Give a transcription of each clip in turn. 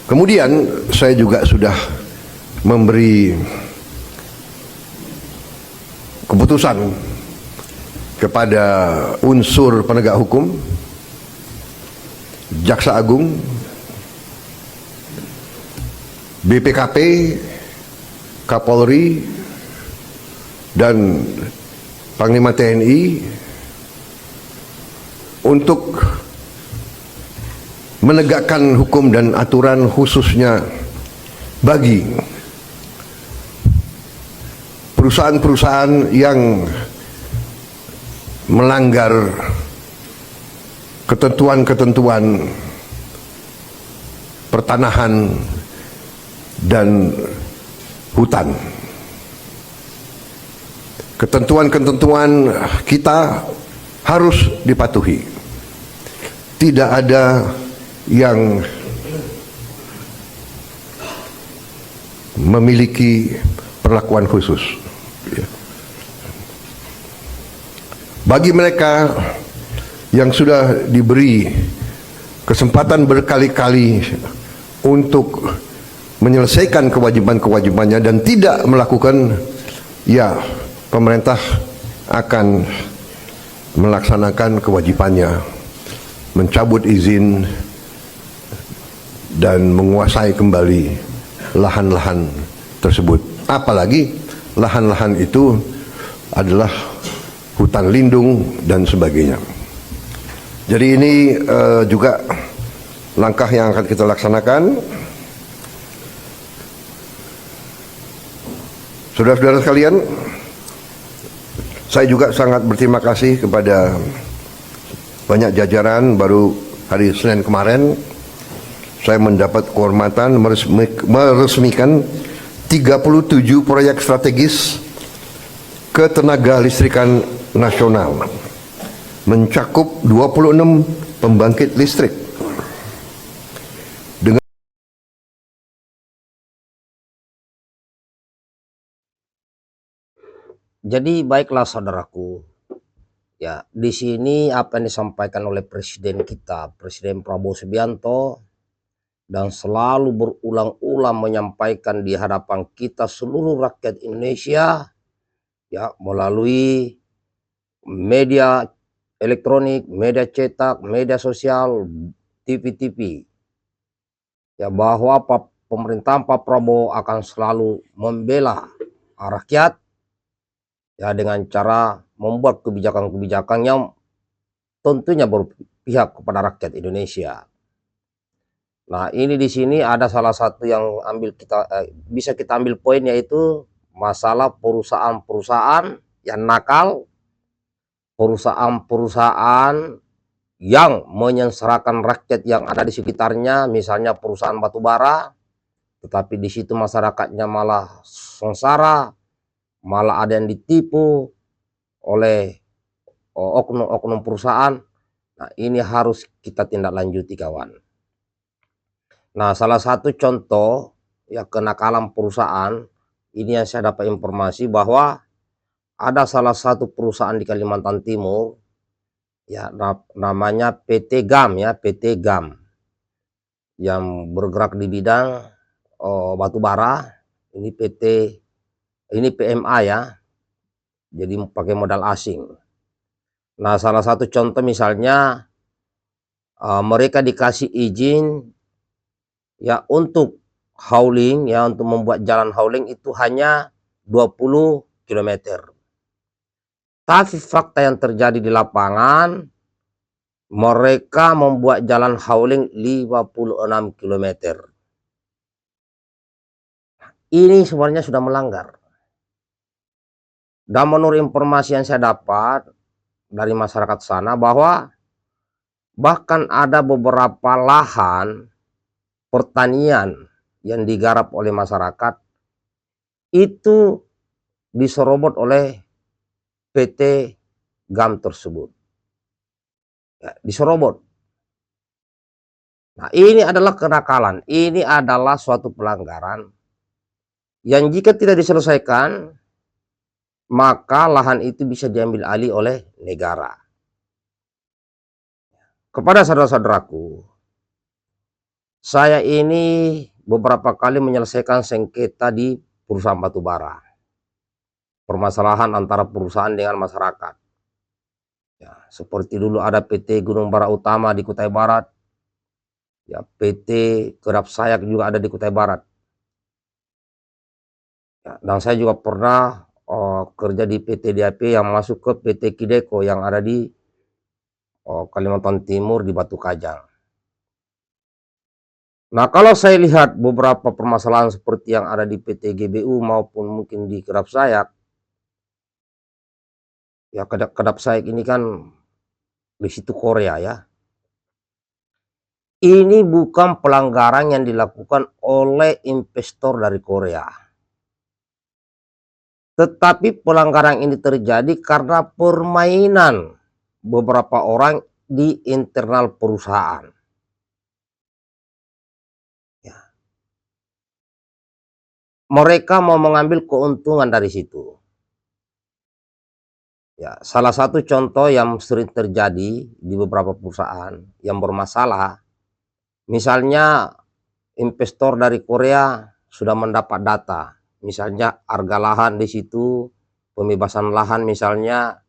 Kemudian saya juga sudah memberi keputusan kepada unsur penegak hukum, Jaksa Agung, BPKP, Kapolri, dan Panglima TNI untuk menegakkan hukum dan aturan khususnya bagi perusahaan-perusahaan yang melanggar ketentuan-ketentuan pertanahan dan hutan. Ketentuan-ketentuan kita harus dipatuhi. Tidak ada yang memiliki perlakuan khusus. Bagi mereka yang sudah diberi kesempatan berkali-kali untuk menyelesaikan kewajiban-kewajibannya dan tidak melakukan, ya, pemerintah akan melaksanakan kewajibannya, mencabut izin dan menguasai kembali lahan-lahan tersebut. Apalagi lahan-lahan itu adalah hutan lindung dan sebagainya. Jadi ini juga langkah yang akan kita laksanakan. Saudara-saudara sekalian, saya juga sangat berterima kasih kepada banyak jajaran. Baru hari Senin kemarin saya mendapat kehormatan meresmikan 37 proyek strategis ketenaga listrikan nasional, mencakup 26 pembangkit listrik. Jadi baiklah saudaraku, ya di sini apa yang disampaikan oleh Presiden kita, Presiden Prabowo Subianto, dan selalu berulang-ulang menyampaikan di hadapan kita seluruh rakyat Indonesia, ya melalui media elektronik, media cetak, media sosial, TV, ya bahwa pemerintahan Pak Prabowo akan selalu membela rakyat, ya dengan cara membuat kebijakan-kebijakan yang tentunya berpihak kepada rakyat Indonesia. Nah, ini di sini ada salah satu yang bisa kita ambil poin, yaitu masalah perusahaan-perusahaan yang nakal, perusahaan-perusahaan yang menyengsarakan rakyat yang ada di sekitarnya, misalnya perusahaan batubara, tetapi di situ masyarakatnya malah sengsara, malah ada yang ditipu oleh oknum-oknum perusahaan. Nah, ini harus kita tindak lanjuti, kawan. Nah, salah satu contoh ya kenakalan perusahaan ini yang saya dapat informasi bahwa ada salah satu perusahaan di Kalimantan Timur, ya namanya PT GAM, ya PT GAM, yang bergerak di bidang batubara. Ini ini PMA, ya, jadi pakai modal asing. Nah, salah satu contoh misalnya mereka dikasih izin, ya, untuk hauling, ya, untuk membuat jalan hauling itu hanya 20 km. Tapi fakta yang terjadi di lapangan, mereka membuat jalan hauling 56 km. Ini sebenarnya sudah melanggar. Dan menurut informasi yang saya dapat dari masyarakat sana, bahwa bahkan ada beberapa lahan pertanian yang digarap oleh masyarakat itu diserobot oleh PT GAM tersebut, ya, diserobot. Nah, ini adalah kenakalan, ini adalah suatu pelanggaran yang jika tidak diselesaikan, maka lahan itu bisa diambil alih oleh negara. Kepada saudara-saudaraku, saya ini beberapa kali menyelesaikan sengketa di perusahaan batubara. Permasalahan antara perusahaan dengan masyarakat. Ya, seperti dulu ada PT Gunung Bara Utama di Kutai Barat. Ya, PT Kedap Sayak juga ada di Kutai Barat. Ya, dan saya juga pernah kerja di PT DAP yang masuk ke PT Kideko yang ada di Kalimantan Timur di Batu Kajang. Nah, kalau saya lihat beberapa permasalahan seperti yang ada di PT GBU maupun mungkin di Kedap Sayak, ya Kedap Sayak ini kan di situ Korea ya. Ini bukan pelanggaran yang dilakukan oleh investor dari Korea. Tetapi pelanggaran ini terjadi karena permainan beberapa orang di internal perusahaan. Ya. Mereka mau mengambil keuntungan dari situ. Ya, salah satu contoh yang sering terjadi di beberapa perusahaan yang bermasalah, misalnya investor dari Korea sudah mendapat data, misalnya harga lahan di situ, pembebasan lahan misalnya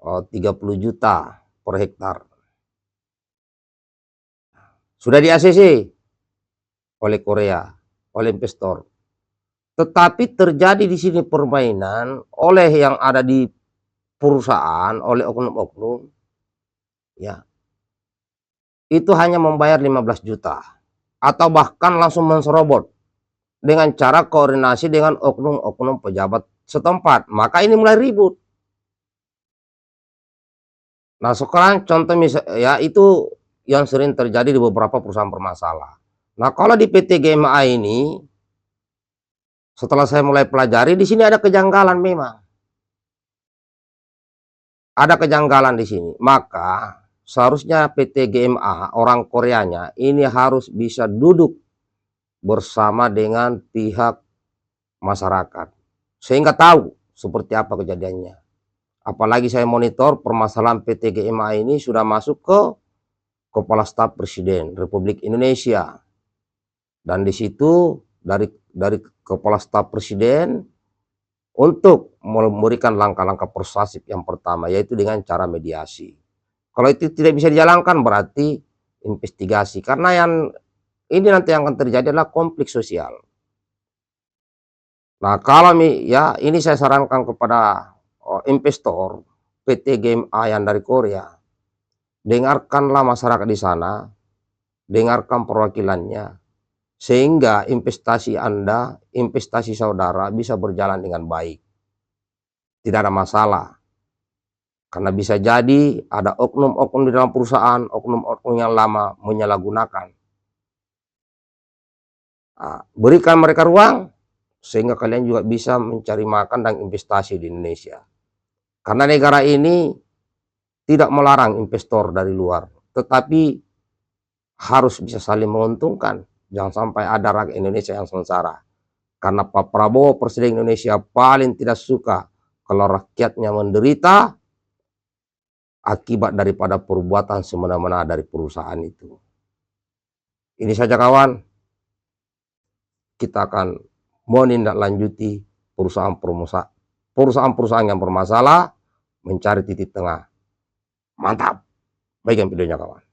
30 juta per hektar. Sudah di ACC oleh Korea, oleh investor. Tetapi terjadi di sini permainan oleh yang ada di perusahaan, oleh oknum-oknum, ya, itu hanya membayar 15 juta atau bahkan langsung menserobot dengan cara koordinasi dengan oknum-oknum pejabat setempat. Maka ini mulai ribut. Nah, sekarang contoh ya itu yang sering terjadi di beberapa perusahaan bermasalah. Nah, kalau di PT GMA ini setelah saya mulai pelajari, di sini ada kejanggalan memang. Ada kejanggalan di sini. Maka seharusnya PT GMA, orang Koreanya, ini harus bisa duduk bersama dengan pihak masyarakat. Sehingga tahu seperti apa kejadiannya. Apalagi saya monitor permasalahan PT GMA ini sudah masuk ke Kepala Staf Presiden Republik Indonesia. Dan di situ dari Kepala Staf Presiden untuk memberikan langkah-langkah persuasif yang pertama, yaitu dengan cara mediasi. Kalau itu tidak bisa dijalankan berarti investigasi, karena yang ini nanti yang akan terjadi adalah konflik sosial. Nah, kalau ya ini saya sarankan kepada investor PT GMA yang dari Korea, dengarkanlah masyarakat di sana, dengarkan perwakilannya, sehingga investasi Anda, investasi saudara bisa berjalan dengan baik. Tidak ada masalah. Karena bisa jadi ada oknum-oknum di dalam perusahaan, oknum-oknum yang lama menyalahgunakan. Nah, berikan mereka ruang, sehingga kalian juga bisa mencari makan dan investasi di Indonesia. Karena negara ini tidak melarang investor dari luar, tetapi harus bisa saling menguntungkan. Jangan sampai ada rakyat Indonesia yang sengsara. Karena Pak Prabowo, Presiden Indonesia, paling tidak suka kalau rakyatnya menderita akibat daripada perbuatan semena-mena dari perusahaan itu. Ini saja kawan, kita akan menindaklanjuti perusahaan-perusahaan yang bermasalah, mencari titik tengah. Mantap. Baik yang videonya kawan.